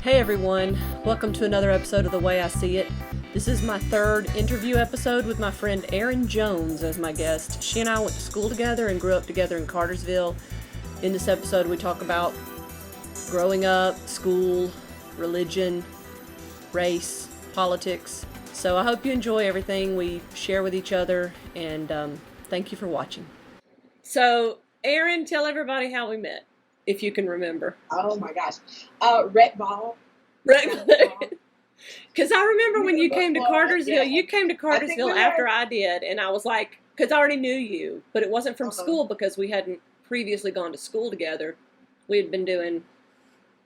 Hey everyone, welcome to another episode of The Way I See It. This is my third interview episode with my friend Erin Jones as my guest. She and I went to school together and grew up together in Cartersville. In this episode we talk about growing up, school, religion, race, politics. So I hope you enjoy everything we share with each other, and thank you for watching. So Erin, tell everybody how we met, if you can remember. Oh my gosh. Rec ball. Right. Because I remember when you came to Cartersville, you came to Cartersville after I did, and I was like, because I already knew you, but it wasn't from school because we hadn't previously gone to school together. We had been doing,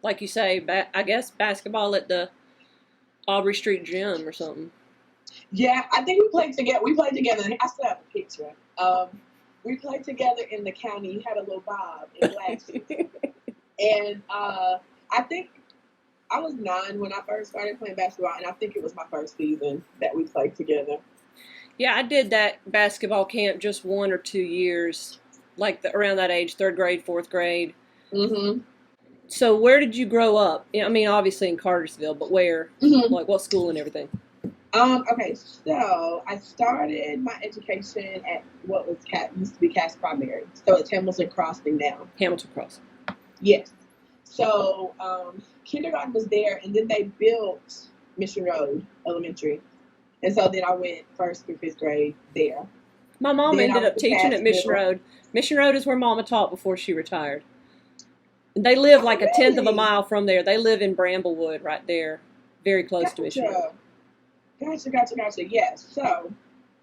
like you say, I guess basketball at the Aubrey Street Gym or something. Yeah, I think we played together. I still have a picture. We played together in the county. You had a little bob in glasses. And I think I was 9 when I first started playing basketball, and I think it was my first season that we played together. Yeah, I did that basketball camp just 1 or 2 years, like around that age, 3rd grade, 4th grade. Mm-hmm. So where did you grow up? I mean, obviously in Cartersville, but where? Mm-hmm. Like what school and everything? Okay, so I started my education at what was used to be Cass Primary. So it's Hamilton Crossing now. Hamilton Crossing. Yes. So kindergarten was there, and then they built Mission Road Elementary. And so then I went 1st through 5th grade there. My mom ended up teaching at Mission Road. Mission Road is where Mama taught before she retired. And they live like a 1/10 of a mile from there. They live in Bramblewood right there, very close to Mission Road. Gotcha. Yes. So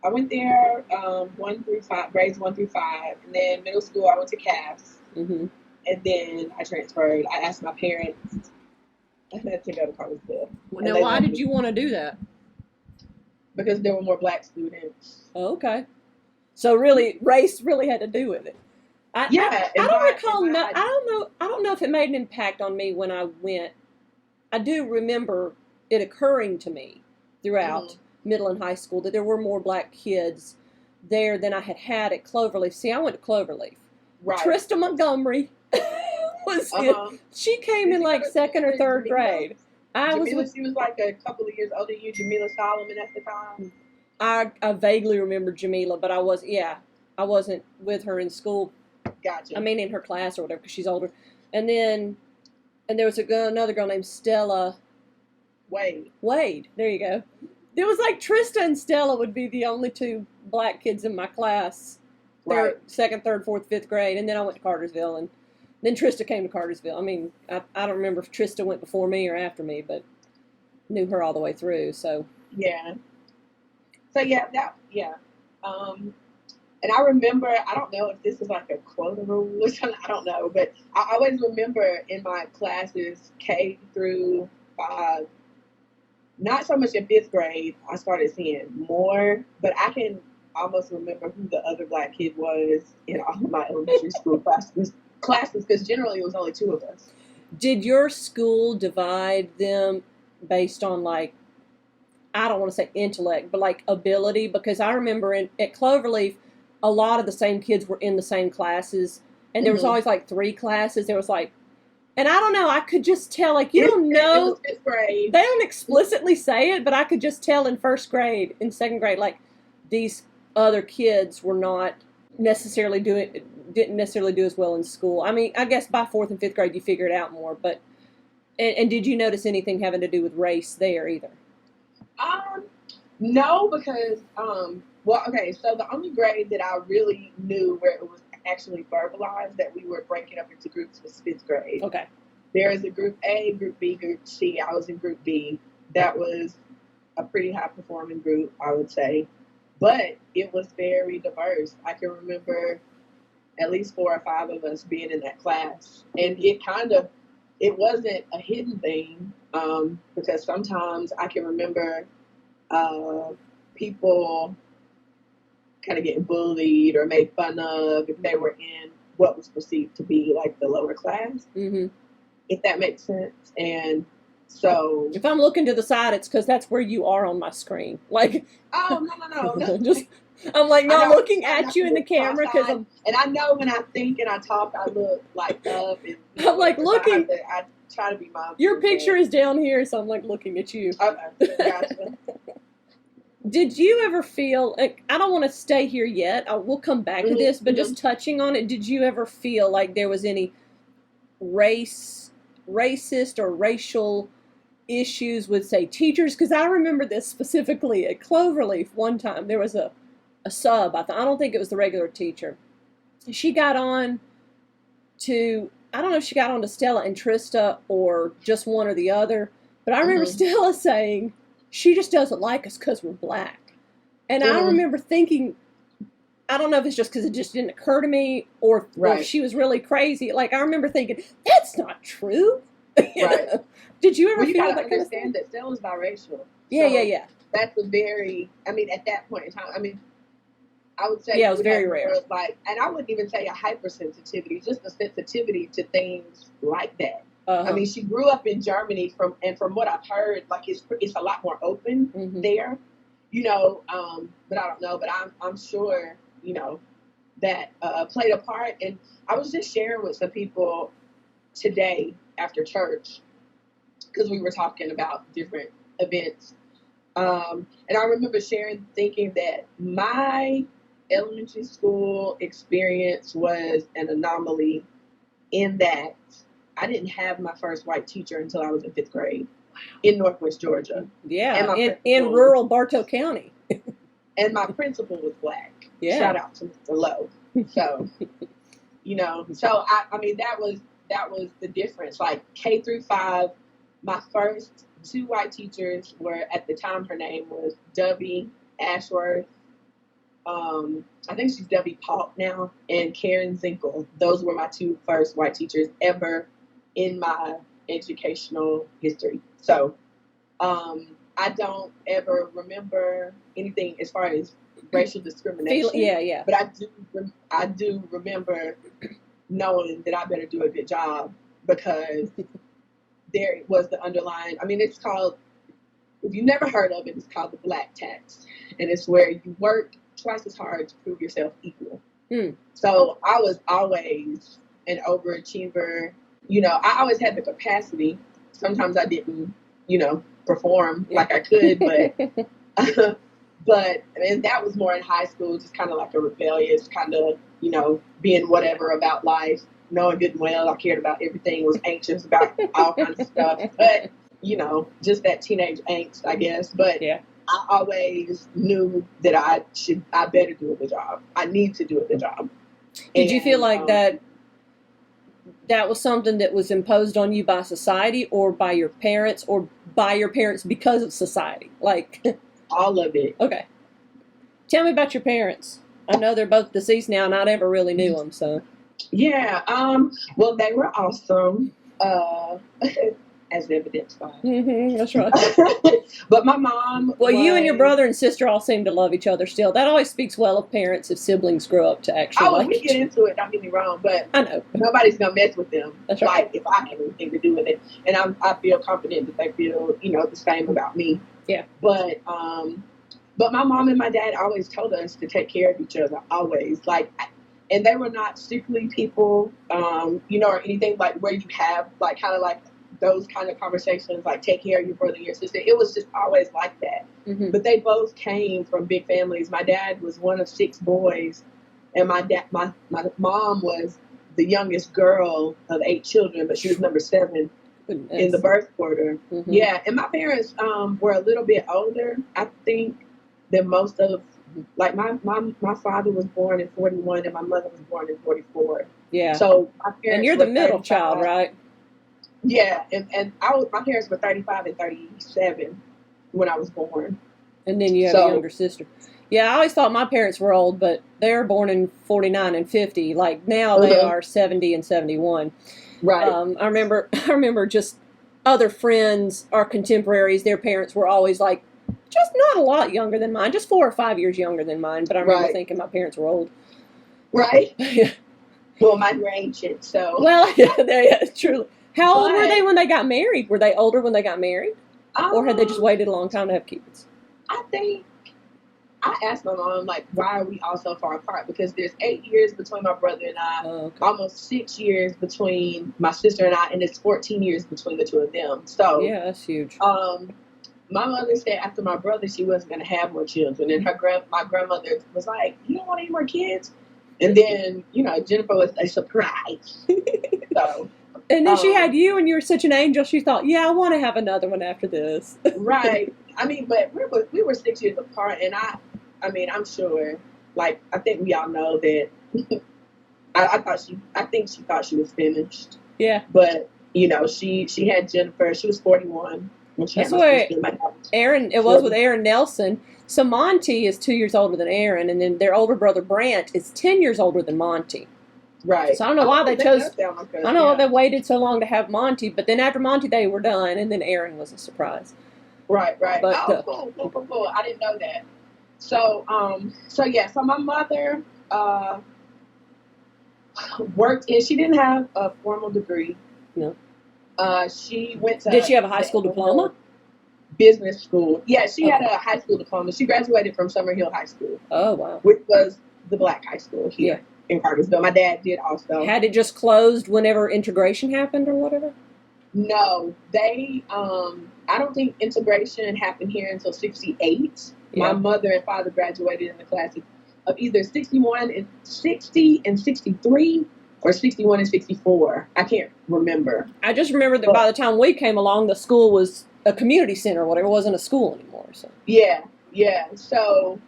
I went there 1 through 5, grades 1 through 5, and then middle school I went to Cass. Mm-hmm. And then I transferred. I asked my parents I had to go to Cartersville. Now, why did you want to do that? Because there were more black students. Oh, okay. So really, race really had to do with it. I don't know if it made an impact on me when I went. I do remember it occurring to me throughout middle and high school that there were more black kids there than I had at Cloverleaf. See, I went to Cloverleaf. Right. Trista Montgomery was she came in like 2nd or 3rd grade. She was like a couple of years older than you, Jamila Solomon at the time. I vaguely remember Jamila, but I wasn't with her in school. Gotcha. I mean, in her class or whatever, because she's older. And there was another girl named Stella Wade. There you go. There was like Trista and Stella would be the only 2 black kids in my class. Right. 2nd, 3rd, 4th, 5th grade, and then I went to Cartersville, and then Trista came to Cartersville. I mean, I don't remember if Trista went before me or after me, but knew her all the way through. So yeah. And I remember, I don't know if this is like a quota rule or something, I don't know, but I always remember in my classes K through 5, not so much in 5th grade, I started seeing more, but I can almost remember who the other black kid was in all of my elementary school classes, because generally it was only 2 of us. Did your school divide them based on, like, I don't want to say intellect, but like ability? Because I remember at Cloverleaf, a lot of the same kids were in the same classes, and there was always like 3 classes. There was like, and I don't know, I could just tell, like, you don't know, it was 5th grade. They don't explicitly say it, but I could just tell in 1st grade, in 2nd grade, like, these other kids were not necessarily didn't necessarily do as well in school. I mean, I guess by 4th and 5th grade you figure it out more, but, and did you notice anything having to do with race there either? No, because, so the only grade that I really knew where it was actually verbalized that we were breaking up into groups was 5th grade. Okay. There is a group A, group B, group C. I was in group B. That was a pretty high performing group, I would say. But it was very diverse. I can remember at least 4 or 5 of us being in that class. And it wasn't a hidden thing, because sometimes I can remember people kind of getting bullied or made fun of if they were in what was perceived to be like the lower class, if that makes sense. And so if I'm looking to the side, it's because that's where you are on my screen. Like, oh, no. just I'm like not know, looking at you in the camera because I'm. And I know when I think and I talk, I look like up. And, I'm like looking. I try to be mindful. Your picture is down here, so I'm like looking at you. Okay, gotcha. Did you ever feel like I don't want to stay here yet? We'll come back to this, but just touching on it, did you ever feel like there was any racist or racial issues with, say, teachers? Because I remember this specifically at Cloverleaf one time. There was a sub. I don't think it was the regular teacher. She got on to, I don't know if she got on to Stella and Trista or just one or the other, but I remember Stella saying, she just doesn't like us because we're black. And I remember thinking, I don't know if it's just because it just didn't occur to me or if she was really crazy. Like, I remember thinking, that's not true. Right. Did you ever feel that kind of thing? That Stella's biracial. Yeah. That's a very, I mean, at that point in time, I mean, I would say. Yeah, it was very rare. Like, and I wouldn't even say a hypersensitivity, just a sensitivity to things like that. I mean, she grew up in Germany from what I've heard, like it's a lot more open there, you know. But I don't know. But I'm sure, you know, that played a part. And I was just sharing with some people today after church because we were talking about different events, and I remember thinking that my elementary school experience was an anomaly in that I didn't have my first white teacher until I was in 5th grade in Northwest Georgia. Yeah, in rural Bartow County. And my principal was black. Yeah. Shout out to Mr. Lowe. So, you know, so I mean that was the difference. Like K through 5, my first 2 white teachers were, at the time, her name was Dubby Ashworth. I think she's Debbie Paulk now, and Karen Zinkel. Those were my 2 first white teachers ever in my educational history. So, I don't ever remember anything as far as racial discrimination. Yeah. But I do remember knowing that I better do a good job because there was the underlying. I mean, it's called. If you've never heard of it, it's called the black tax, and it's where you work twice as hard to prove yourself equal. So I was always an overachiever. You know, I always had the capacity. Sometimes I didn't, you know, perform like I could, but but and that was more in high school, just kind of like a rebellious kind of, you know, being whatever about life, knowing good and well I cared about everything, was anxious about all kinds of stuff, but you know, just that teenage angst, I guess. But I always knew that I better do a good job. I need to do a good job. Did you feel like that was something that was imposed on you by society or by your parents because of society? Like all of it. Okay. Tell me about your parents. I know they're both deceased now and I never really knew them, so. Yeah, well, they were awesome. As evidenced by. That's right. But my mom. Well, you and your brother and sister all seem to love each other still. That always speaks well of parents if siblings grow up to actually like we get into it, don't get me wrong, but I know nobody's gonna mess with them. That's right. Like if I have anything to do with it, and I feel confident that they feel, you know, the same about me. Yeah. But my mom and my dad always told us to take care of each other. Always, like. And they were not sickly people, you know, or anything like where you have like kind of like those kind of conversations, like take care of your brother and your sister. It was just always like that. But they both came from big families. My dad was one of 6 boys, and my mom was the youngest girl of 8 children, but she was number 7 in the birth order. Yeah, and my parents were a little bit older, I think, than most of. Like my father was born in 41 and my mother was born in 44. Yeah. So my parents. And you're the middle child, right? Yeah, and my parents were 35 and 37 when I was born. And then you have a younger sister. Yeah, I always thought my parents were old, but they were born in 49 and 50. Like now they are 70 and 71. Right. I remember just other friends, our contemporaries, their parents were always like, just not a lot younger than mine, just 4 or 5 years younger than mine. But I remember thinking my parents were old. Right. Well, mine were ancient, so. Well, yeah, truly. How old were they when they got married? Were they older when they got married? Or had they just waited a long time to have kids? I think I asked my mom, like, why are we all so far apart? Because there's 8 years between my brother and I, almost 6 years between my sister and I, and it's 14 years between the two of them. So yeah, that's huge. My mother said after my brother, she wasn't going to have more children, and my grandmother was like, "You don't want any more kids?" And then, Jennifer was a surprise. So. And then she had you, and you were such an angel. She thought, "Yeah, I want to have another one after this." Right. I mean, but we were 6 years apart, and I'm sure, like, I think we all know that. I think she thought she was finished. Yeah. But she had Jennifer. She was 41 when she That's had my sister. Erin. It was with Erin Nelson. So Monty is 2 years older than Erin, and then their older brother Brant is 10 years older than Monty. Right. So I don't know why they chose. I don't know why they waited so long to have Monty, but then after Monty they were done, and then Erin was a surprise. Right. But, cool. I didn't know that. So my mother worked, and she didn't have a formal degree. No. She went to. Did she have a high school diploma? Business school. Yeah, she had a high school diploma. She graduated from Summerhill High School. Oh, wow. Which was the black high school here in Cartersville. My dad did also. Had it just closed whenever integration happened or whatever? No, they. I don't think integration happened here until 68. Yeah. My mother and father graduated in the class of either 61 and 60 and 63 or 61 and 64. I can't remember. I just remember that by the time we came along, the school was a community center or whatever. It wasn't a school anymore. So yeah. So,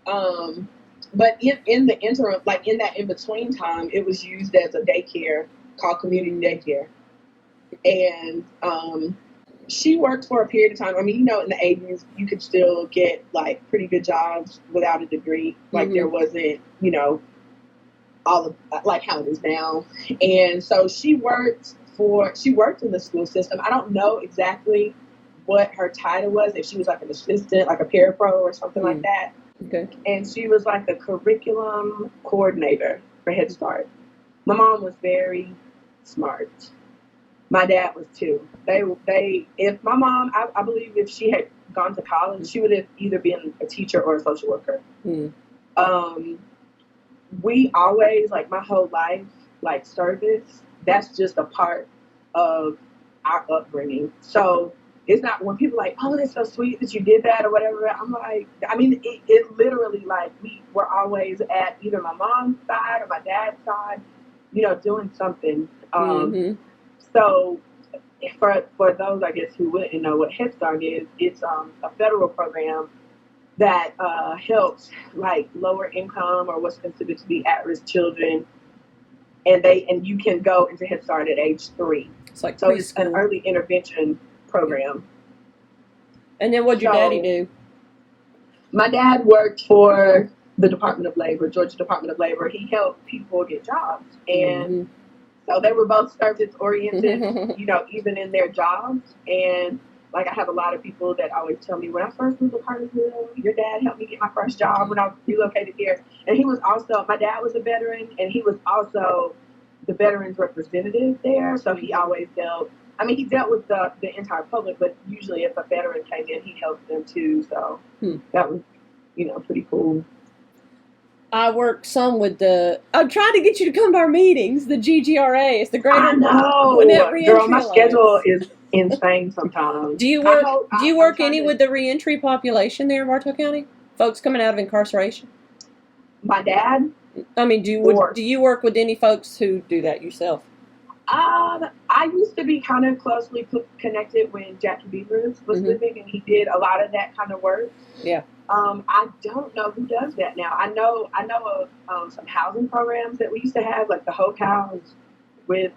but in the interim, like in that in-between time, it was used as a daycare called community daycare. And she worked for a period of time. I mean, in the 80s, you could still get like pretty good jobs without a degree. Like there wasn't, all of like how it is now. And so she worked in the school system. I don't know exactly what her title was, if she was like an assistant, like a parapro or something like that. Okay. And she was like the curriculum coordinator for Head Start. My mom was very smart. My dad was too. If my mom, I believe if she had gone to college, she would have either been a teacher or a social worker. We always, like my whole life, like service, that's just a part of our upbringing. So it's not when people are like, oh, that's so sweet that you did that or whatever. I'm like, I mean, it literally like we were always at either my mom's side or my dad's side, doing something. So for those, I guess, who wouldn't know what Head Start is, it's a federal program that helps like lower income or what's considered to be at-risk children, and you can go into Head Start at age 3. It's like so it's an early intervention program. And then what'd your daddy do? My dad worked for the Department of Labor, Georgia Department of Labor. He helped people get jobs, and so they were both service-oriented, even in their jobs. And, like, I have a lot of people that always tell me, when I first moved to Cartersville, your dad helped me get my first job when I relocated here. And he was also, my dad was a veteran, and he was also the veterans representative there. So he always dealt, he dealt with the entire public, but usually if a veteran came in, he helped them too. So that was, pretty cool. I work some with I'm trying to get you to come to our meetings, the GGRA. It's the Greater I know. Girl, my schedule is insane sometimes. Do you work any with the reentry population there in Bartow County? Folks coming out of incarceration? My dad? Do you work with any folks who do that yourself? I used to be kind of closely connected when Jackie Beavers was living, and he did a lot of that kind of work. Yeah. I don't know who does that now. I know of some housing programs that we used to have, like the Hoke House with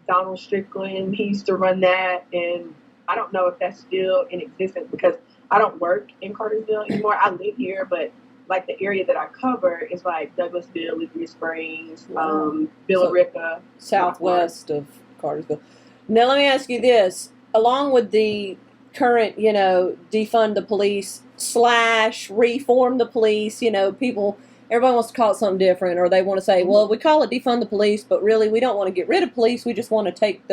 Donald Strickland. He used to run that, and I don't know if that's still in existence because I don't work in Cartersville anymore. I live here, but like the area that I cover is like Douglasville, Lithia Springs, Billerica, southwest of Cartersville. Now let me ask you this: along with the current, defund the police / reform the police, everybody wants to call it something different, or they want to say, well, we call it defund the police, but really we don't want to get rid of police. We just want to take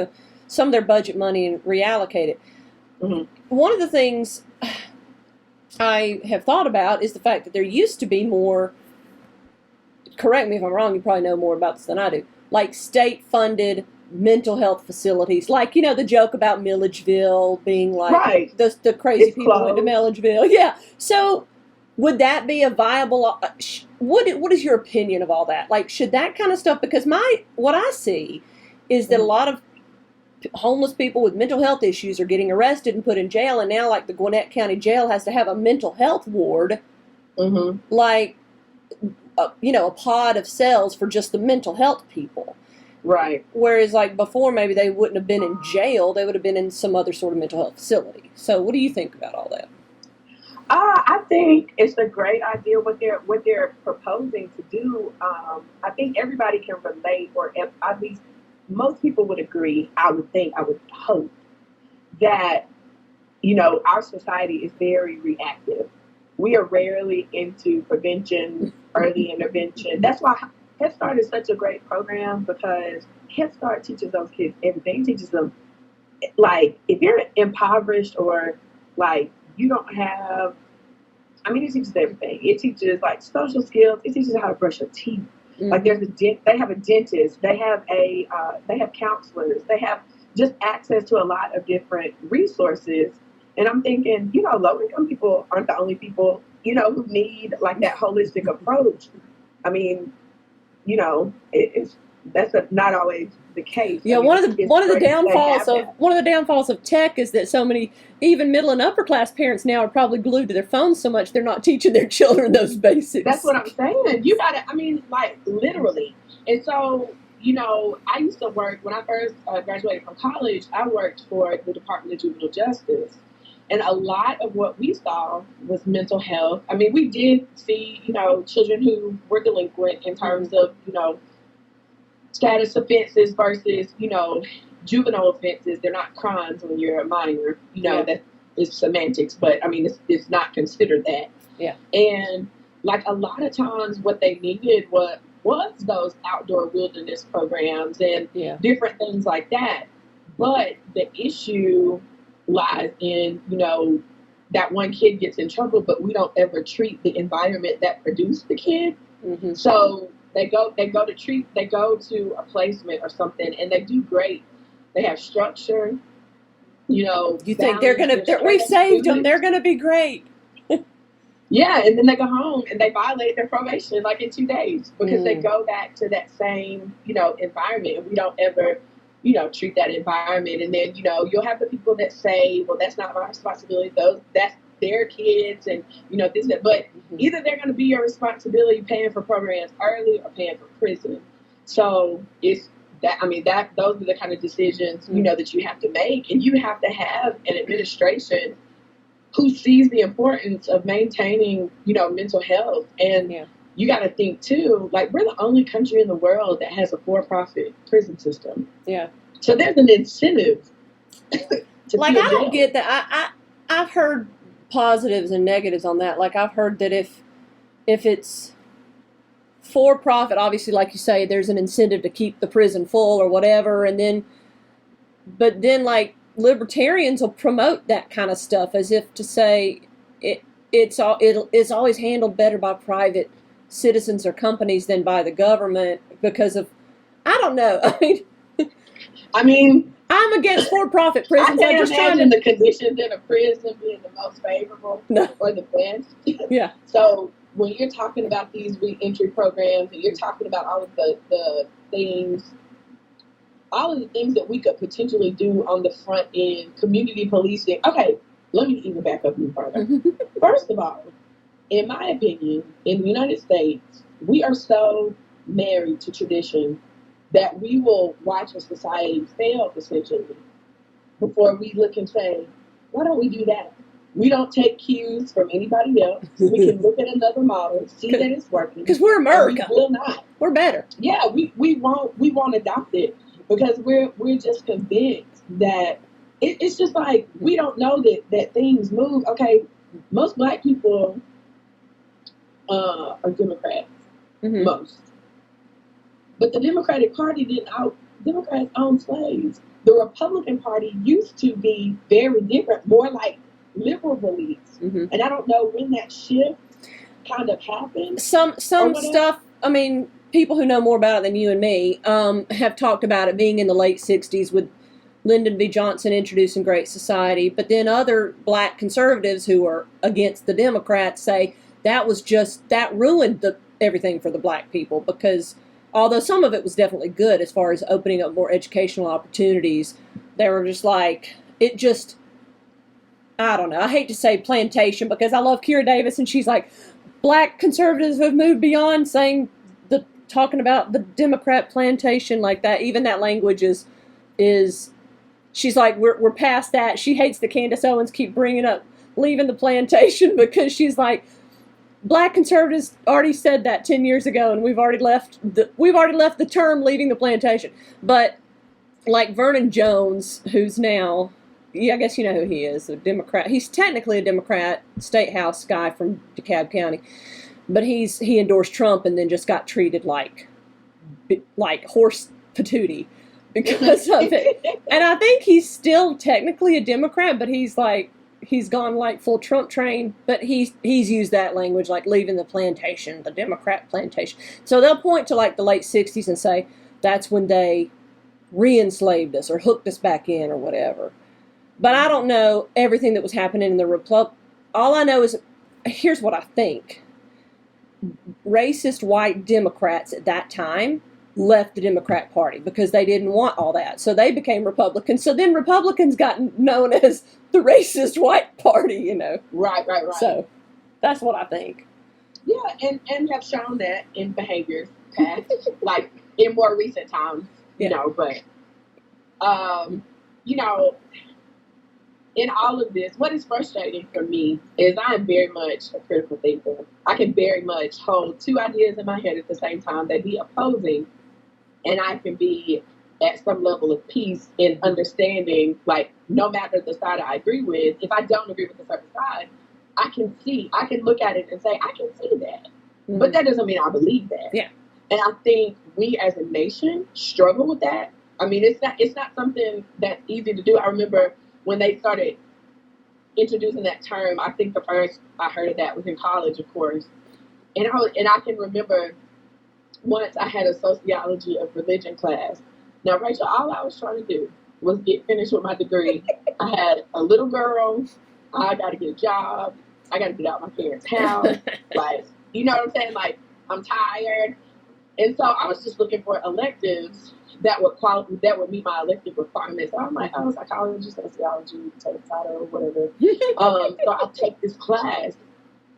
some of their budget money and reallocate it. One of the things I have thought about is the fact that there used to be more, correct me if I'm wrong, you probably know more about this than I do, like state-funded mental health facilities. Like, the joke about Milledgeville being like, Right. the crazy It's people went to closed. Milledgeville. Yeah. So would that be a viable, what is your opinion of all that? Like, should that kind of stuff, because what I see is that a lot of homeless people with mental health issues are getting arrested and put in jail, and now like the Gwinnett County Jail has to have a mental health ward, like a pod of cells for just the mental health people. Right. Whereas like before, maybe they wouldn't have been in jail; they would have been in some other sort of mental health facility. So, what do you think about all that? I think it's a great idea what they're proposing to do. I think everybody can relate, or at least most people would agree. I would hope that our society is very reactive. We are rarely into prevention, early intervention. That's why Head Start is such a great program, because Head Start teaches those kids everything. It teaches them, like, if you're impoverished or like you don't have, it teaches everything. It teaches like social skills. It teaches how to brush your teeth. Like they have a dentist. They have counselors. They have just access to a lot of different resources. And I'm thinking, low income people aren't the only people, who need like that holistic approach. That's not always the case. Yeah, one of the downfalls of tech is that so many, even middle and upper class parents now are probably glued to their phones so much they're not teaching their children those basics. That's what I'm saying. You got to, like literally. And so, I used to work when I first graduated from college. I worked for the Department of Juvenile Justice. And a lot of what we saw was mental health. We did see, children who were delinquent in terms of, status offenses versus, juvenile offenses. They're not crimes when you're a minor. That is semantics, but it's not considered that. Yeah. And like a lot of times what they needed was those outdoor wilderness programs and different things like that. But the issue lies in, that one kid gets in trouble, but we don't ever treat the environment that produced the kid. Mm-hmm. So they go to a placement or something, and they do great. They have structure. You think we've saved them. They're gonna be great. Yeah, and then they go home and they violate their probation like in 2 days because they go back to that same environment, and we don't ever treat that environment. And then you'll have the people that say, well, that's not my responsibility. That's their kids, and this and that. But either they're going to be your responsibility paying for programs early or paying for prison. So it's that those are the kind of decisions that you have to make, and you have to have an administration who sees the importance of maintaining mental health. And you got to think too, like we're the only country in the world that has a for-profit prison system. Yeah. So there's an incentive. Like I don't get that. I've heard positives and negatives on that. Like I've heard that if it's for profit, obviously, like you say, there's an incentive to keep the prison full or whatever, but then like libertarians will promote that kind of stuff as if to say it's always handled better by private citizens or companies than by the government because of, I don't know. I'm against for-profit prisons. I can't imagine the conditions in a prison being the most favorable or the best. Yeah. So when you're talking about these reentry programs and you're talking about all of the things that we could potentially do on the front end, community policing. Okay, let me even back up even further. First of all, in my opinion, in the United States, we are so married to tradition that we will watch a society fail, essentially, before we look and say, why don't we do that? We don't take cues from anybody else. We can look at another model, see that it's working. Because we're America. We will not. We're better. Yeah, we won't adopt it because we're just convinced that it's just like we don't know that things move. Okay, most Black people are Democrats, most. But the Democratic Party Democrats own slaves. The Republican Party used to be very different, more like liberal beliefs. Mm-hmm. And I don't know when that shift kind of happened. Some stuff, I mean, people who know more about it than you and me have talked about it being in the late 60s with Lyndon B. Johnson introducing Great Society, but then other black conservatives who are against the Democrats say that ruined everything for the black people, because although some of it was definitely good as far as opening up more educational opportunities, they were just like, I don't know, I hate to say plantation because I love Keira Davis and she's like, black conservatives have moved beyond talking about the Democrat plantation like that. Even that language is she's like, we're past that. She hates that Candace Owens keep bringing up leaving the plantation because she's like, black conservatives already said that 10 years ago, and we've already left the term leaving the plantation. But like Vernon Jones, who's now, I guess you know who he is, a Democrat. He's technically a Democrat, state house guy from DeKalb County, but he endorsed Trump and then just got treated like horse patootie because of it. And I think he's still technically a Democrat, but he's gone like full Trump train, but he's used that language like leaving the plantation, the Democrat plantation. So they'll point to like the late 60s and say that's when they re-enslaved us or hooked us back in or whatever. But I don't know everything that was happening in the Republic. All I know is, here's what I think. Racist white Democrats at that time left the Democrat Party because they didn't want all that. So they became Republicans. So then Republicans got known as the racist white party, you know. Right. So that's what I think. Yeah, and have shown that in behaviors past, like in more recent times, you know, but, you know, in all of this, what is frustrating for me is I am very much a critical thinker. I can very much hold two ideas in my head at the same time. They be opposing, and I can be at some level of peace in understanding, like, no matter the side I agree with, if I don't agree with a certain side, I can look at it and say, I can see that. Mm-hmm. But that doesn't mean I believe that. Yeah. And I think we as a nation struggle with that. I mean, it's not something that's easy to do. I remember when they started introducing that term, I think the first I heard of that was in college, of course. And I can remember once I had a sociology of religion class. Now, Rachel, all I was trying to do was get finished with my degree. I had a little girl. I got to get a job. I got to get out of my parents' house. Like, you know what I'm saying? Like, I'm tired. And so I was just looking for electives that would meet my elective requirements. So I'm like, oh, psychology, sociology, take a title, whatever. So I'll take this class,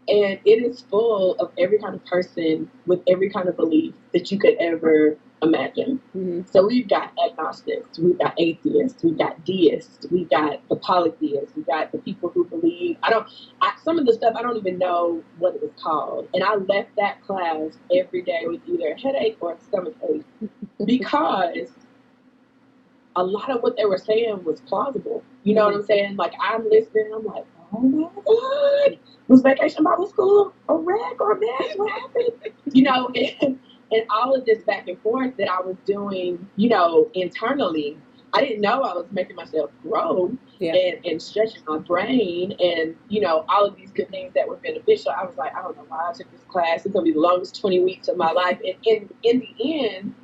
and it is full of every kind of person with every kind of belief that you could ever imagine. Mm-hmm. So we've got agnostics, we've got atheists, we've got deists, we've got the polytheists, we've got the people who believe. Some of the stuff I don't even know what it was called. And I left that class every day with either a headache or a stomach ache because a lot of what they were saying was plausible. You know what I'm saying? Like, I'm listening, I'm like, oh my God, was Vacation Bible School a wreck or a mess? What happened? You know, and all of this back and forth that I was doing, you know, internally, I didn't know I was making myself grow and stretching my brain and, you know, all of these good things that were beneficial. I was like, I don't know why I took this class. It's going to be the longest 20 weeks of my life. And in the end,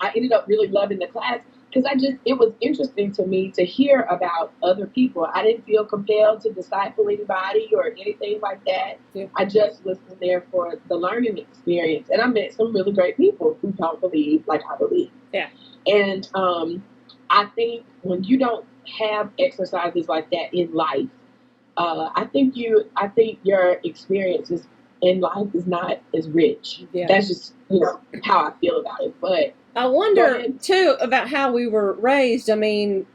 I ended up really loving the class because it was interesting to me to hear about other people. I didn't feel compelled to disciple anybody or anything like that. Yeah. I just was there for the learning experience. And I met some really great people who don't believe like I believe. Yeah. And I think when you don't have exercises like that in life, I think your experiences in life is not as rich. Yeah. That's just, you know, how I feel about it. But I wonder, too, about how we were raised. I mean,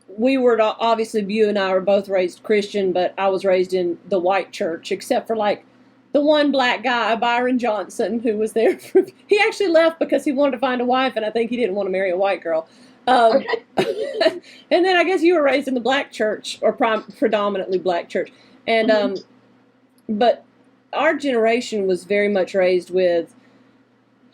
obviously, you and I were both raised Christian, but I was raised in the white church, except for, like, the one black guy, Byron Johnson, who was there. He actually left because he wanted to find a wife, and I think he didn't want to marry a white girl. Okay. And then I guess you were raised in the black church, or predominantly black church. And but our generation was very much raised with,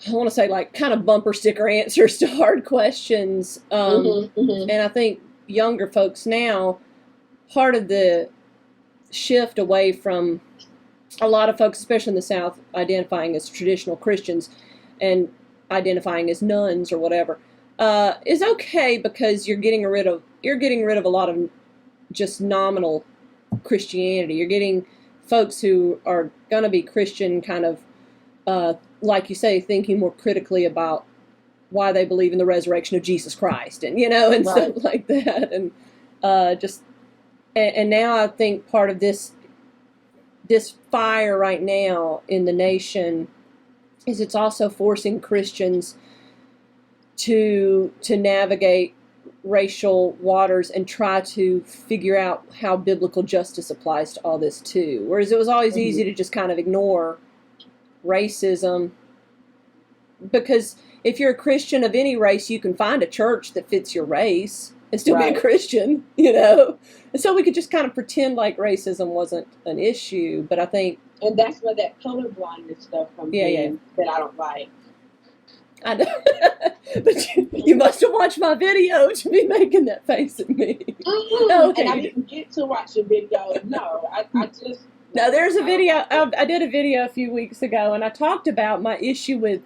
I want to say, like, kind of bumper sticker answers to hard questions. And I think younger folks now, part of the shift away from a lot of folks, especially in the South, identifying as traditional Christians and identifying as nuns or whatever, is okay because you're getting rid of a lot of just nominal Christianity. You're getting folks who are going to be Christian, kind of, like you say, thinking more critically about why they believe in the resurrection of Jesus Christ, and and Right. stuff like that, and and now I think part of this fire right now in the nation is it's also forcing Christians to navigate racial waters and try to figure out how biblical justice applies to all this too. Whereas it was always easy to just kind of ignore racism, because if you're a Christian of any race, you can find a church that fits your race and still be a Christian, And so we could just kind of pretend like racism wasn't an issue. But I think... And that's where that colorblindness stuff comes in that I don't like. I know. But you must have watched my video to be making that face at me. Okay. And I didn't get to watch the video. No, I just... No, there's a video. I did a video a few weeks ago, and I talked about my issue with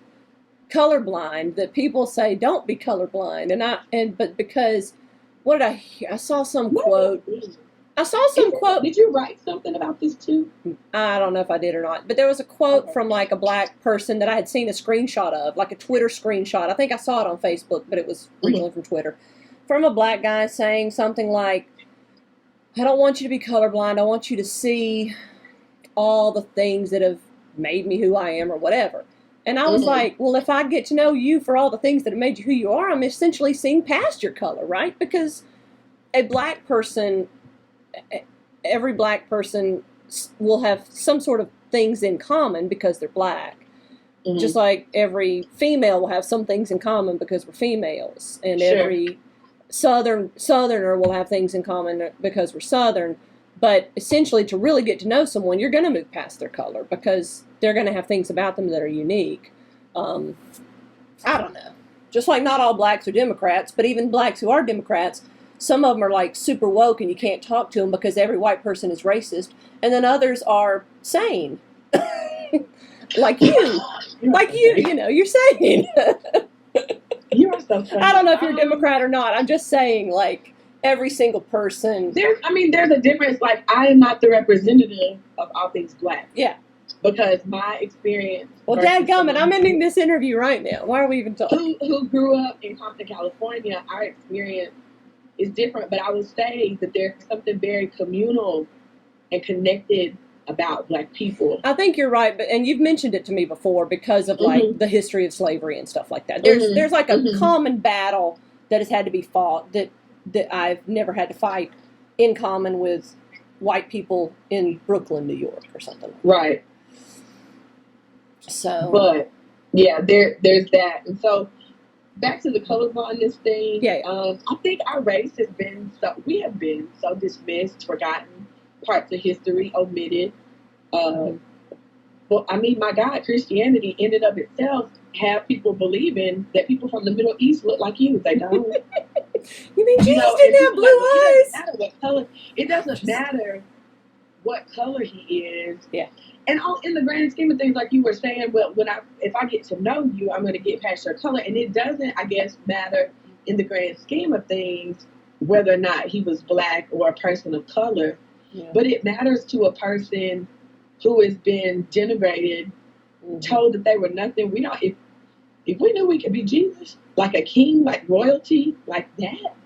colorblind, that people say don't be colorblind, but because what did I hear? I saw some quote. Did you write something about this too? I don't know if I did or not, but there was a quote from like a black person that I had seen a screenshot of, like a Twitter screenshot. I think I saw it on Facebook, but it was originally from Twitter, from a black guy saying something like, "I don't want you to be colorblind. I want you to see all the things that have made me who I am," or whatever. And I was like, well, if I get to know you for all the things that have made you who you are, I'm essentially seeing past your color, right? Because every black person will have some sort of things in common because they're black. Just like every female will have some things in common because we're females. And every Southerner will have things in common because we're Southern. But essentially, to really get to know someone, you're going to move past their color because they're going to have things about them that are unique. I don't know. Just like not all blacks are Democrats, but even blacks who are Democrats, some of them are like super woke and you can't talk to them because every white person is racist. And then others are sane. Like you. Like you, you're sane. You are so funny. I don't know if you're a Democrat or not. I'm just saying, like, every single person. There's a difference. Like, I am not the representative of all things black. Yeah. Because my experience. Well, dadgummit, I'm ending this interview right now. Why are we even talking? Who grew up in Compton, California, our experience is different. But I would say that there's something very communal and connected about black people. I think you're right, and you've mentioned it to me before because of like the history of slavery and stuff like that. There's like a common battle that has had to be fought that I've never had to fight in common with white people in Brooklyn, New York, or something. Right. So, but yeah, there's that, and so back to the colorblindness thing. Yeah. I think our race we have been so dismissed, forgotten, parts of history omitted. Well, I mean, my God, Christianity ended up itself have people believing that people from the Middle East look like you. They don't. You mean Jesus didn't have blue eyes? It doesn't matter what color. It doesn't matter what color he is. Yeah. And in the grand scheme of things, like you were saying, well, if I get to know you, I'm going to get past your color, and it doesn't, I guess, matter in the grand scheme of things whether or not he was black or a person of color. Yeah. But it matters to a person who has been denigrated, told that they were nothing. We don't. If we knew we could be Jesus, like a king, like royalty, like that.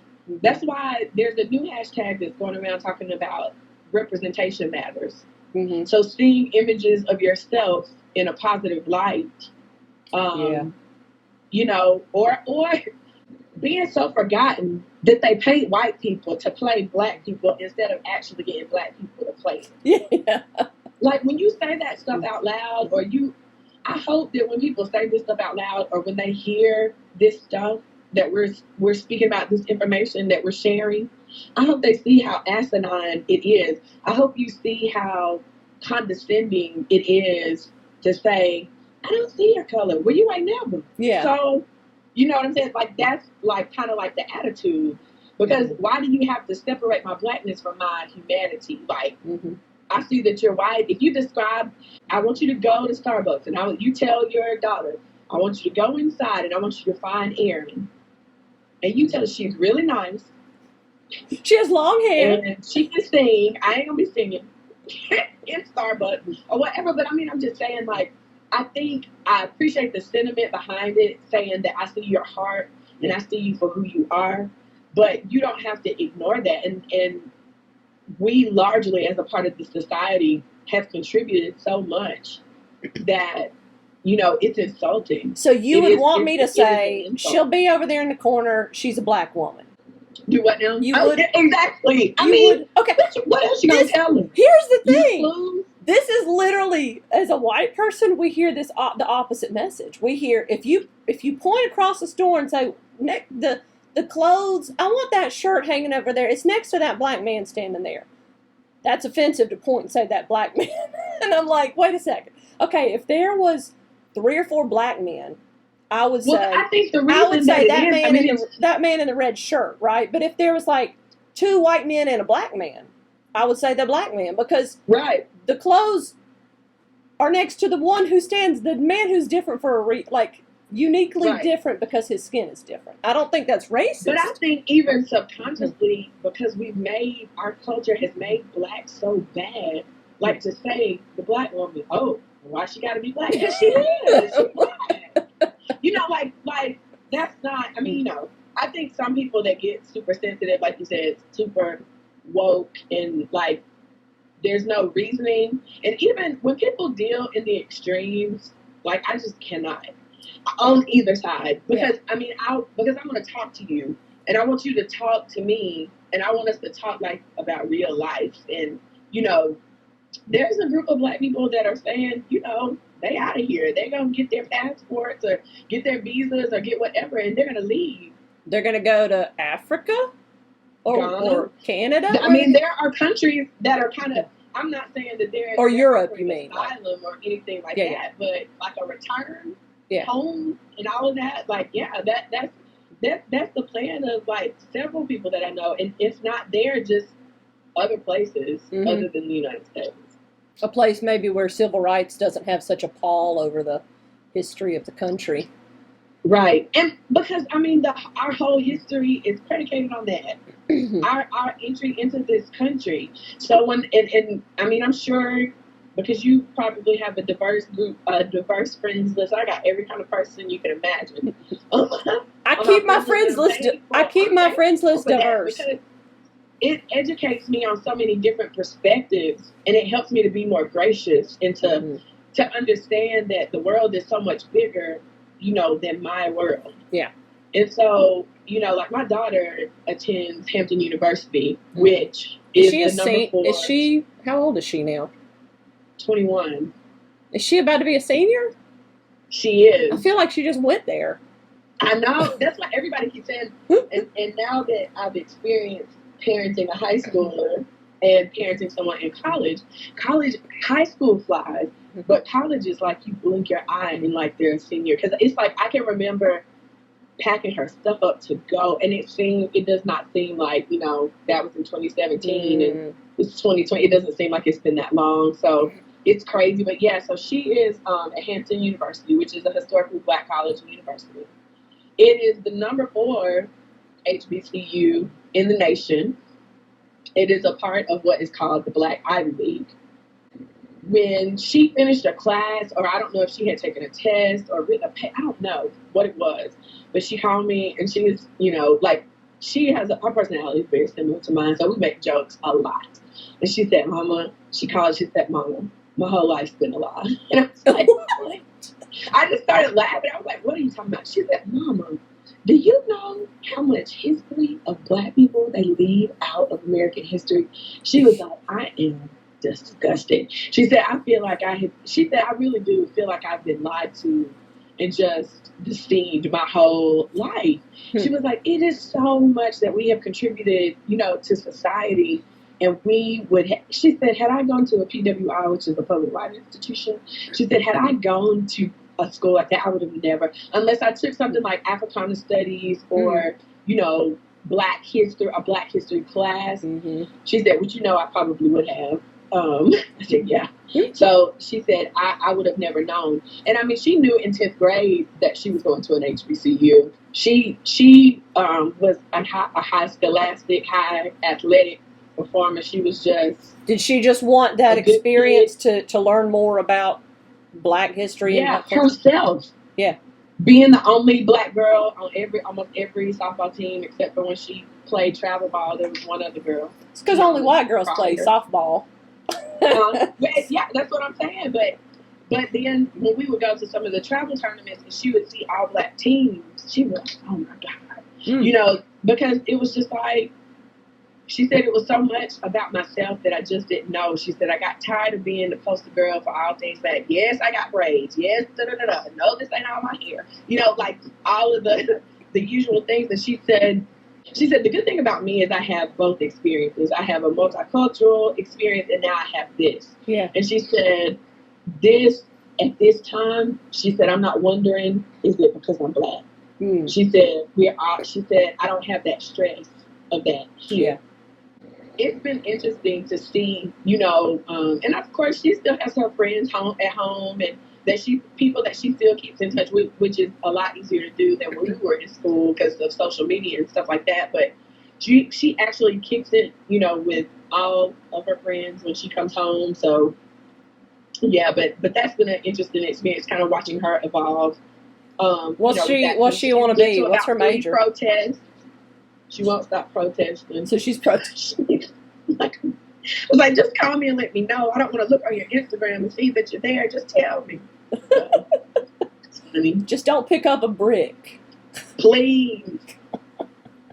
That's why there's a new hashtag that's going around talking about representation matters. So seeing images of yourself in a positive light, or being so forgotten that they paint white people to play black people instead of actually getting black people to play it. Yeah. Like when you say that stuff out loud, I hope that when people say this stuff out loud, or when they hear this stuff that we're speaking about, this information that we're sharing, I hope they see how asinine it is. I hope you see how condescending it is to say, I don't see your color. Well, you ain't never. Yeah. So, you know what I'm saying? Like, that's like kind of like the attitude. Because why do you have to separate my blackness from my humanity? Like, I see that you're white. If you describe, I want you to go to Starbucks, and you tell your daughter, I want you to go inside, and I want you to find Erin. And you tell her she's really nice. She has long hair. And she can sing. I ain't going to be singing in Starbucks or whatever. But, I mean, I'm just saying, like, I think I appreciate the sentiment behind it, saying that I see your heart and I see you for who you are. But you don't have to ignore that. And we largely, as a part of the society, have contributed so much that, you know, it's insulting. So you would want me to say, she'll be over there in the corner, she's a black woman. Do what now? You would? Exactly. I You mean, would? Okay. What else you going to tell them? Here's the thing. You This is literally, as a white person, we hear this the opposite message. We hear, if you point across the store and say, the clothes, I want that shirt hanging over there. It's next to that black man standing there. That's offensive to point and say that black man. And I'm like, wait a second. Okay, if there was 3 or 4 black men, I would say, I think the reason that man in the red shirt, right? But if there was like 2 white men and a black man, I would say the black man, because right, the clothes are next to the one who stands, the man who's different for uniquely different because his skin is different. I don't think that's racist. But I think even subconsciously, because our culture has made black so bad, like to say the black woman, oh, why she got to be black? Because she is. She's black. You know, like that's not, I mean, you know, I think some people that get super sensitive, like you said, super woke, and like there's no reasoning. And even when people deal in the extremes, like I just cannot on either side, because I mean, because I'm going to talk to you, and I want you to talk to me, and I want us to talk like about real life. And you know, there's a group of black people that are saying, you know, they out of here. They're going to get their passports or get their visas or get whatever, and they're going to leave. They're going to go to Africa or Canada. I mean, there are countries that are kind of, I'm not saying that they're or Europe, you mean, asylum or anything like that, but like a return home and all of that. Like, that's the plan of like several people that I know, and it's not there, just other places other than the United States. A place maybe where civil rights doesn't have such a pall over the history of the country. Right. And because, I mean, our whole history is predicated on that. Our entry into this country. So when, and I mean, I'm sure because you probably have a diverse group, a diverse friends list. I got every kind of person you can imagine. I keep my friends list. I keep my friends list diverse. It educates me on so many different perspectives, and it helps me to be more gracious and to understand that the world is so much bigger, you know, than my world. Yeah. And so, you know, like my daughter attends Hampton University, which is the number 4. Is she, how old is she now? 21. Is she about to be a senior? She is. I feel like she just went there. I know. That's what everybody keeps saying. And now that I've experienced parenting a high schooler and parenting someone in high school flies, but college is like you blink your eye and like they're a senior. Because it's like I can remember packing her stuff up to go, and it does not seem like, you know, that was in 2017 and it's 2020. It doesn't seem like it's been that long. So it's crazy. But yeah, so she is at Hampton University, which is a historically black college and university. It is the number 4 HBCU in the nation. It is a part of what is called the Black Ivy League. When she finished a class, or I don't know if she had taken a test or written I don't know what it was, but she called me, and she was, you know, like, her personality is very similar to mine, so we make jokes a lot. And she said, she said, Mama, my whole life's been a lie. And I was like, what? I just started laughing. I was like, what are you talking about? She said, Mama, do you know how much history of black people they leave out of American history? She was like, I am disgusted. She said, I really do feel like I've been lied to and just deceived my whole life. She was like, it is so much that we have contributed, you know, to society. And she said, had I gone to a PWI, which is a public life institution, she said, had I gone to a school like that, I would have never, unless I took something like Africana Studies or, you know, a Black history class. She said, which, you know, I probably would have. I said, yeah. So she said, I would have never known. And I mean, she knew in 10th grade that she was going to an HBCU. She was a high scholastic, high athletic performer. She was just... Did she just want that experience to learn more about Black history? Yeah, herself. Yeah. Being the only Black girl on almost every softball team, except for when she played travel ball, there was one other girl. It's because only white girls play softball. Yeah, that's what I'm saying. But then when we would go to some of the travel tournaments and she would see all Black teams, she was like, oh my God. You know, because it was just like, she said it was so much about myself that I just didn't know. She said, I got tired of being the poster girl for all things Black. Yes, I got braids. Yes, da-da-da-da. No, this ain't all my hair. You know, like all of the usual things. And she said, the good thing about me is I have both experiences. I have a multicultural experience and now I have this. Yeah. And she said, at this time, she said, I'm not wondering, is it because I'm Black? She said, I don't have that stress of that here. Yeah. It's been interesting to see, you know, and of course she still has her friends at home and people that she still keeps in touch with, which is a lot easier to do than when we were in school because of social media and stuff like that. But she actually kicks it, you know, with all of her friends when she comes home. So yeah, but that's been an interesting experience, kind of watching her evolve. What's she want to be? What's her major? Protest. She won't stop protesting. So she's protesting. I was like, just call me and let me know. I don't want to look on your Instagram and see that you're there. Just tell me. Just don't pick up a brick. Please.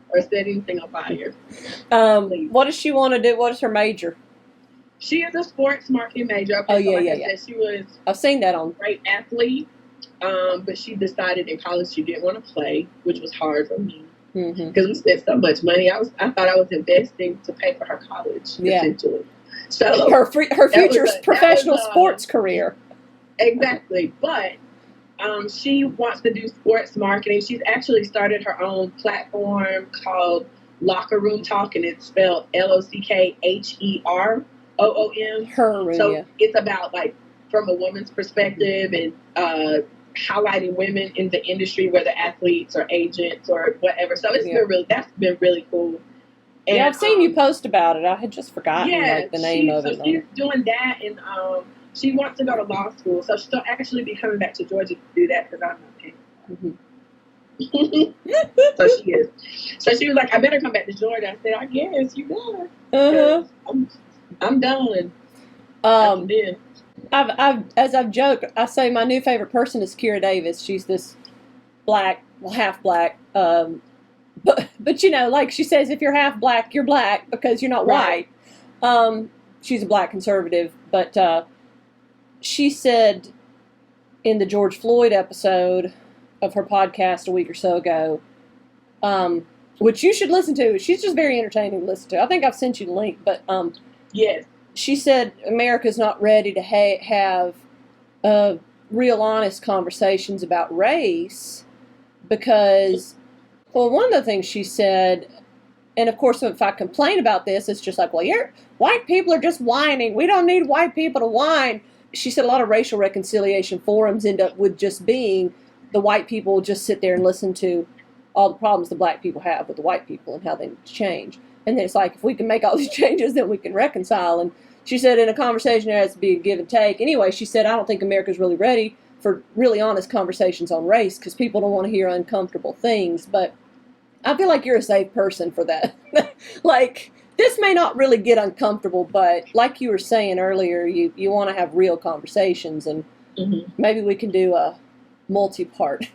Or set anything on fire. What does she want to do? What is her major? She is a sports marketing major. Okay, yeah. She was... I've seen that on... great athlete. But she decided in college she didn't want to play, which was hard for me. Because we spent so much money. I thought I was investing to pay for her college, essentially. So her future professional sports career. Exactly. But she wants to do sports marketing. She's actually started her own platform called Locker Room Talk, and it's spelled LOCKHEROOM. So it's about, like, from a woman's perspective and highlighting women in the industry, whether athletes or agents or whatever. So that's been really cool. And, I've seen you post about it. I had just forgotten the name of it. So she's doing that, and she wants to go to law school. So she'll actually be coming back to Georgia to do that because I'm not paying. So she is. So she was like, I better come back to Georgia. I said, I guess you better. I'm done. As I've joked, I say my new favorite person is Kira Davis. She's this Black, well, half Black, but you know, like she says, if you're half Black, you're Black because you're not white. She's a Black conservative, but she said in the George Floyd episode of her podcast a week or so ago, which you should listen to. She's just very entertaining to listen to. I think I've sent you the link, but yes. She said America's not ready to have real honest conversations about race because, well, one of the things she said, and of course if I complain about this, it's just like, well, white people are just whining. We don't need white people to whine. She said a lot of racial reconciliation forums end up with just being the white people just sit there and listen to all the problems the Black people have with the white people and how they need to change. And then it's like, if we can make all these changes, then we can reconcile. And she said in a conversation there has to be a give and take. Anyway, she said, I don't think America's really ready for really honest conversations on race because people don't want to hear uncomfortable things. But I feel like you're a safe person for that. Like, this may not really get uncomfortable, but like you were saying earlier, you want to have real conversations. And maybe we can do a multi-part.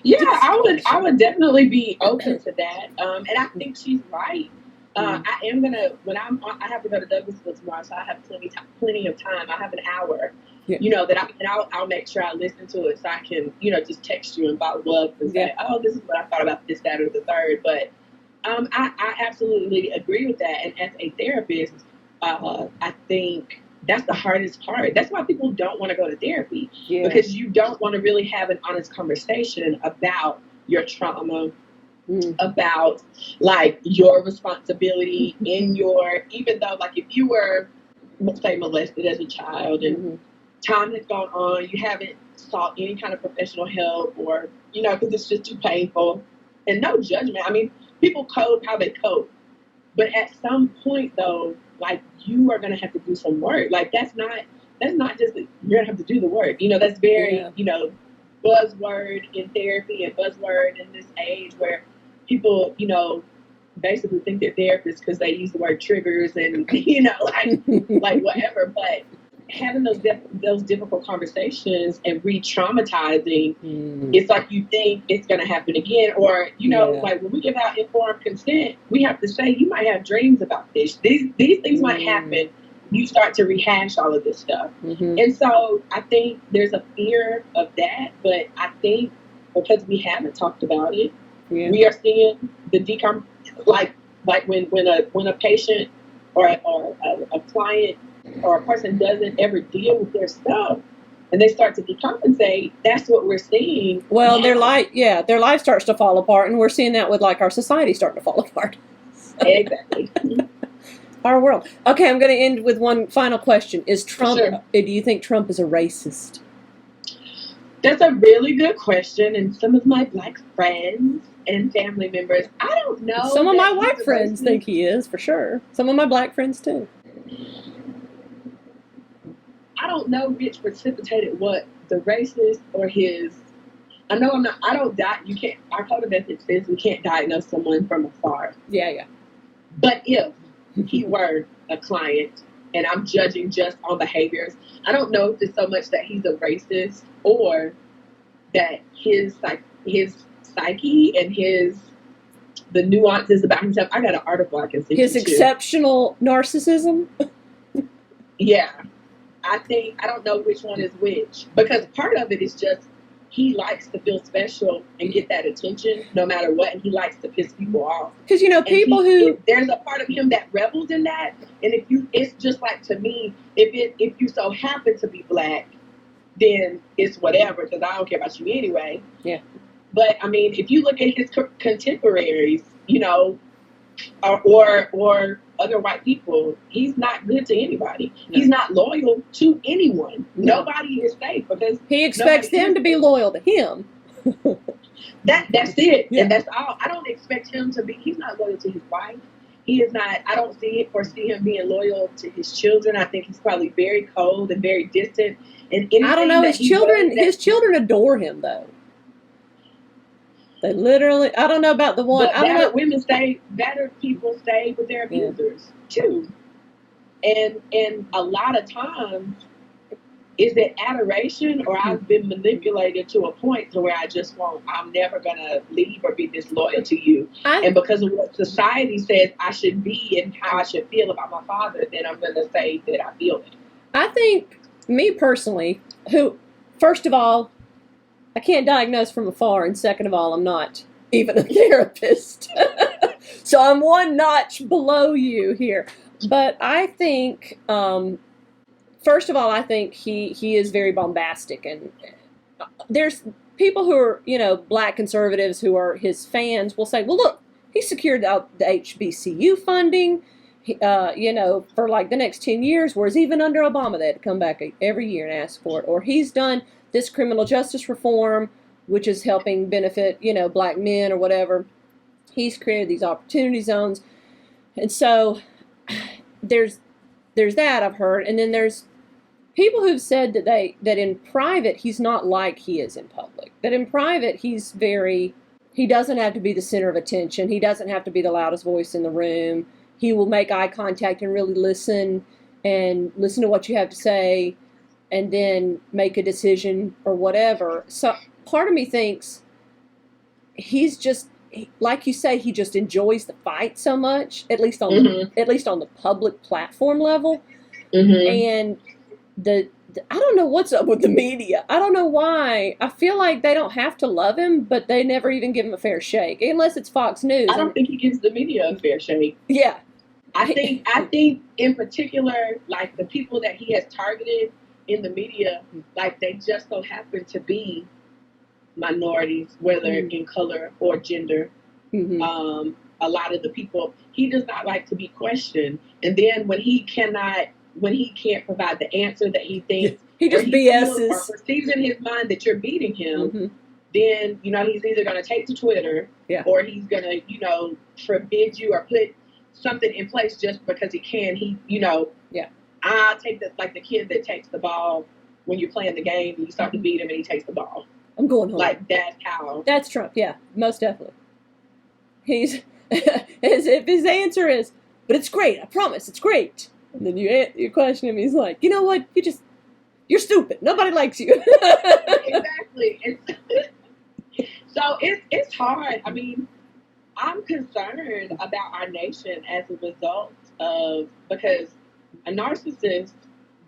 Yeah, I would definitely be open to that. And I think she's right. I am gonna I have to go to Douglasville tomorrow, so I have plenty of time. I have an hour, you know, that I'll make sure I listen to it so I can, you know, just text you and follow up and say, oh, this is what I thought about this, that, or the third. But I absolutely agree with that. And as a therapist, I think that's the hardest part. That's why people don't want to go to therapy because you don't want to really have an honest conversation about your trauma. About like your responsibility in your, even though like if you were say, molested as a child, and Mm-hmm. time has gone on, you haven't sought any kind of professional help, or, because it's just too painful, and no judgment. I mean, people cope how they cope. But at some point, though, like, you are going to have to do some work. Like, that's not just, you're going to have to do the work. That's very, buzzword in therapy and buzzword in this age where people, basically think they're therapists because they use the word triggers and, like whatever. But having those difficult conversations and re-traumatizing, it's like you think it's going to happen again. Or, like when we give out informed consent, we have to say, you might have dreams about this. These things might happen. You start to rehash all of this stuff. And so I think there's a fear of that. But I think because we haven't talked about it, we are seeing the like when a patient or a client or a person doesn't ever deal with their stuff and they start to decompensate, that's what we're seeing. Well, their life starts to fall apart, and we're seeing that with like our society starting to fall apart. Exactly. Our world. Okay, I'm going to end with one final question. Is Trump, Sure. Do you think Trump is a racist? That's a really good question, and some of my Black friends and family members, I don't know. Some of my white friends think he is, for sure. Some of my Black friends, too. I don't know which precipitated what, the racist or his. I know you can't, our code of ethics says we can't diagnose someone from afar. Yeah. But if he were a client and I'm judging just on behaviors, I don't know if it's so much that he's a racist or that his psyche and the nuances about himself. I got an article I can send his you too. Exceptional narcissism. Yeah. I don't know which one is which, because part of it is just he likes to feel special and get that attention no matter what, and he likes to piss people off. Because there's a part of him that revels in that, and it's just like, to me, if you so happen to be Black, then it's whatever, because I don't care about you anyway. Yeah. But I mean, if you look at his contemporaries, or other white people, he's not good to anybody. No. He's not loyal to anyone. No. Nobody is safe because he expects them to be loyal to him. That's it. Yeah. And that's all. I don't expect him to be. He's not loyal to his wife. He is not. I don't foresee him being loyal to his children. I think he's probably very cold and very distant. And I don't know. His children adore him, though. They literally. I don't know about the one. But better people stay with their abusers too. And a lot of times, is it adoration, or I've been manipulated to a point to where I'm never gonna leave or be disloyal to you. And because of what society says I should be and how I should feel about my father, then I'm gonna say that I feel it. I think, me personally, first of all, I can't diagnose from afar, and second of all, I'm not even a therapist. So I'm one notch below you here. But I think, first of all, I think he is very bombastic. And there's people who are, Black conservatives who are his fans will say, well, look, he secured out the HBCU funding, for like the next 10 years, whereas even under Obama, they had to come back every year and ask for it. Or he's done this criminal justice reform, which is helping benefit, Black men or whatever. He's created these opportunity zones. And so there's that I've heard. And then there's people who've said that in private, he's not like he is in public. That in private, he doesn't have to be the center of attention. He doesn't have to be the loudest voice in the room. He will make eye contact and really listen to what you have to say, and then make a decision or whatever. So part of me thinks he's just, like you say, he just enjoys the fight so much, at least on the public platform level. And I don't know what's up with the media. I don't know why. I feel like they don't have to love him, but they never even give him a fair shake, unless it's Fox News. I don't think he gives the media a fair shake. Yeah. I think in particular, like the people that he has targeted in the media, like they just so happen to be minorities, whether in color or gender. A lot of the people, he does not like to be questioned. And then when he cannot when he can't provide the answer that he thinks, he just BS's, or perceives in his mind that you're beating him, mm-hmm. then, you know, he's either going to take to Twitter, or he's going to, you know, forbid you or put something in place just because he can. He, you know, I take the kid that takes the ball when you're playing the game and you start to beat him and he takes the ball. I'm going home. Like, that's how. That's Trump, yeah, most definitely. He's, as if his answer is, but it's great, I promise, it's great. And then you question him, he's like, you know what, you're stupid, nobody likes you. Exactly. So it's hard. I mean, I'm concerned about our nation as a result of, because a narcissist,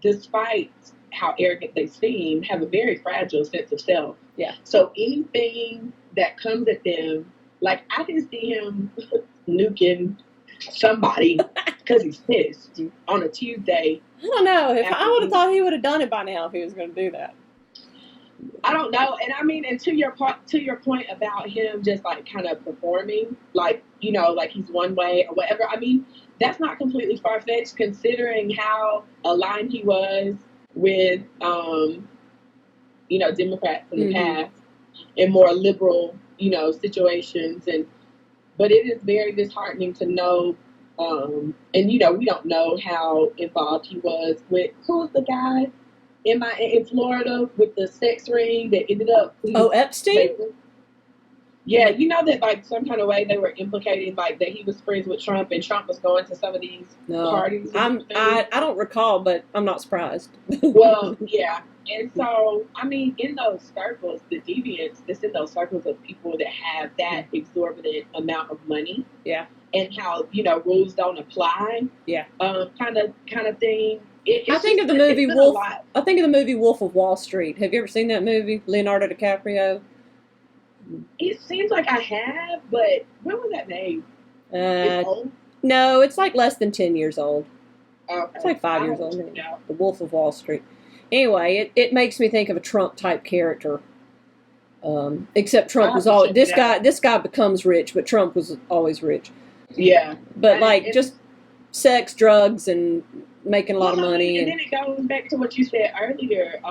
despite how arrogant they seem, have a very fragile sense of self. Yeah. So anything that comes at them, like I can see him nuking somebody because he's pissed on a Tuesday. I don't know. If I would have thought he would have done it by now if he was going to do that. I don't know. And I mean, and to your point about him just like kind of performing, like, you know, like he's one way or whatever. I mean, that's not completely far-fetched considering how aligned he was with, you know, Democrats in the past in more liberal, you know, situations. But it is very disheartening to know, and, you know, we don't know how involved he was with, who's the guy in Florida with the sex ring that ended up. Epstein? Yeah, you know that like some kind of way they were implicating like that he was friends with Trump and Trump was going to some of these parties. I don't recall, but I'm not surprised. Well, yeah. And so, I mean, in those circles, the deviance that's in those circles of people that have that exorbitant amount of money. Yeah. And how, you know, rules don't apply. Yeah. Kind of thing. I think of the movie Wolf. I think of the movie Wolf of Wall Street. Have you ever seen that movie? Leonardo DiCaprio. It seems like I have, but when was that made? It's old? No, it's like less than 10 years old. Okay. It's like 5 years old. The Wolf of Wall Street. Anyway, it makes me think of a Trump type character. Except Trump was always this guy becomes rich, but Trump was always rich. Yeah. But like just sex, drugs, and making a lot of money. And then it goes back to what you said earlier.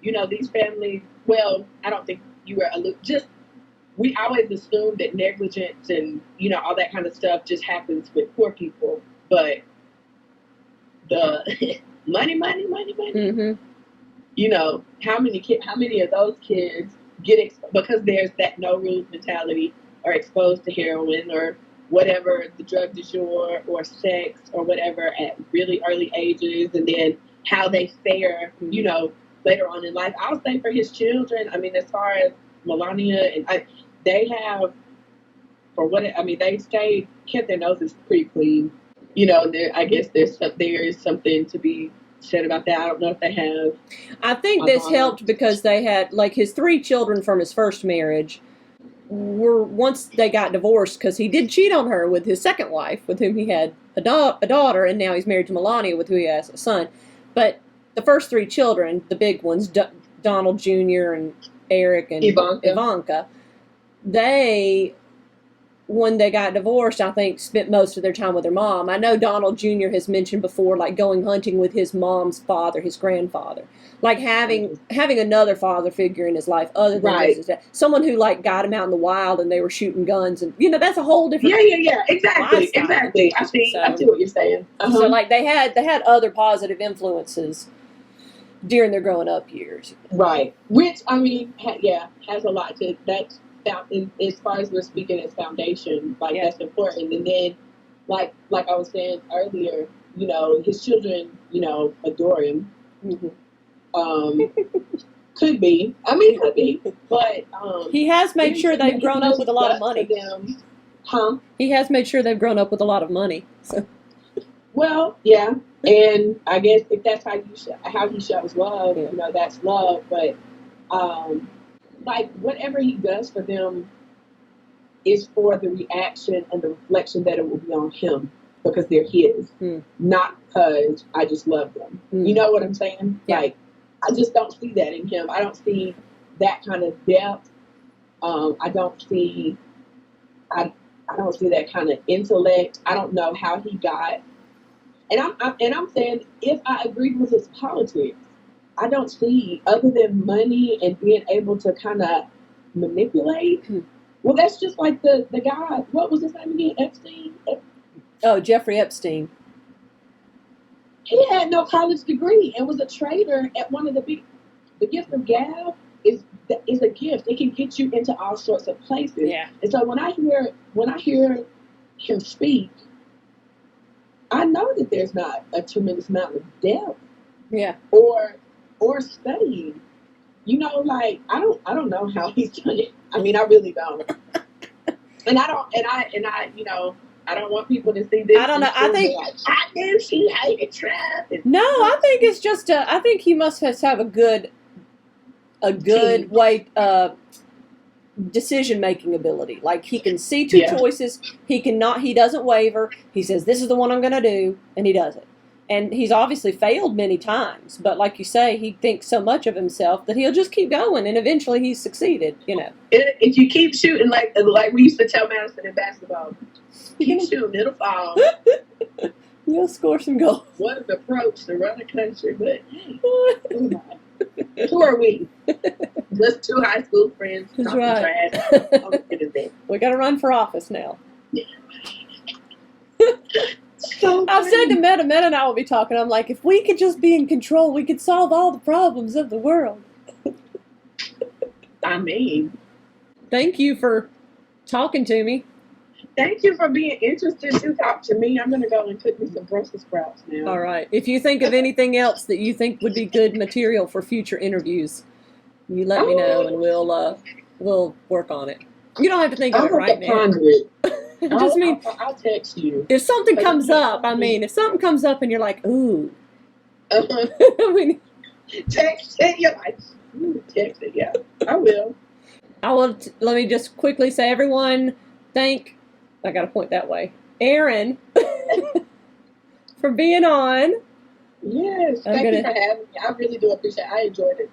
You know, these families. Well, I don't think you were we always assume that negligence and, you know, all that kind of stuff just happens with poor people. But the money. Mm-hmm. You know, how many of those kids get because there's that no rules mentality, are exposed to heroin or whatever the drug du jour or sex or whatever at really early ages, and then how they fare, you know, later on in life. I'll say for his children, I mean, as far as Melania and they have, they kept their noses pretty clean. You know, I guess there is something to be said about that. I don't know if they have. I think this helped because they had, like, his 3 children from his first marriage were, once they got divorced, because he did cheat on her with his second wife, with whom he had a daughter, and now he's married to Melania, with who he has a son. But the first 3 children, the big ones, Donald Jr. and Eric and Ivanka, they, when they got divorced, I think spent most of their time with their mom. I know Donald Jr. has mentioned before, like, going hunting with his mom's father, his grandfather. Like, having another father figure in his life other than just his dad. Someone who, like, got him out in the wild and they were shooting guns. And, you know, that's a whole different Yeah, exactly. lifestyle. Exactly. I see what you're saying. Uh-huh. So, like, they had other positive influences during their growing up years. Right. Which, I mean, has a lot to, that's, as far as we're speaking as foundation, like, that's important. And then, like I was saying earlier, you know, his children, you know, adore him. Mm-hmm. Could be, but he has made sure they've grown up with a lot of money. He has made sure they've grown up with a lot of money. So. Well, yeah, and I guess if that's how he shows love, you know, that's love. But like, whatever he does for them is for the reaction and the reflection that it will be on him, because they're his, not because I just love them. You know what I'm saying? Yeah. Like, I just don't see that in him. I don't see that kind of depth. I don't see that kind of intellect. I don't know how he got And I'm saying if I agreed with his politics, I don't see other than money and being able to kind of manipulate. Well, that's just like the guy. What was his name again? Epstein. Oh, Jeffrey Epstein. He had no college degree and was a trader at one of the big. The gift of gab is a gift. It can get you into all sorts of places. Yeah. And so when I hear him speak, I know that there's not a tremendous amount of depth. Yeah. Or studying. You know, like I don't know how he's done it. I mean, I really don't. And I you know, I don't want people to see this. I don't know. I think like, I knew she hated Trump. No, I think it's just I think he must have a good way decision making ability. Like he can see two choices. He doesn't waver. He says this is the one I'm going to do, and he does it. And he's obviously failed many times, but like you say, he thinks so much of himself that he'll just keep going, and eventually he's succeeded. You know, if you keep shooting like we used to tell Madison in basketball, keep shooting, it'll fall. You'll score some goals. What an approach to run a country, but who are we? Just two high school friends talking trash. We got to run for office now. So I've said to Meta and I will be talking. I'm like, if we could just be in control, we could solve all the problems of the world. I mean, thank you for talking to me. Thank you for being interested to talk to me. I'm going to go and cook me some Brussels sprouts now. All right. If you think of anything else that you think would be good material for future interviews, you let me know and we'll work on it. You don't have to think of it right now. I'll text you. If something comes up, and you're like, ooh. I mean, text it. You're like, text it. Yeah, I will. Let me just quickly say, everyone, I got to point that way, Erin, for being on. Yes, thank you for having me. I really do appreciate it. I enjoyed it.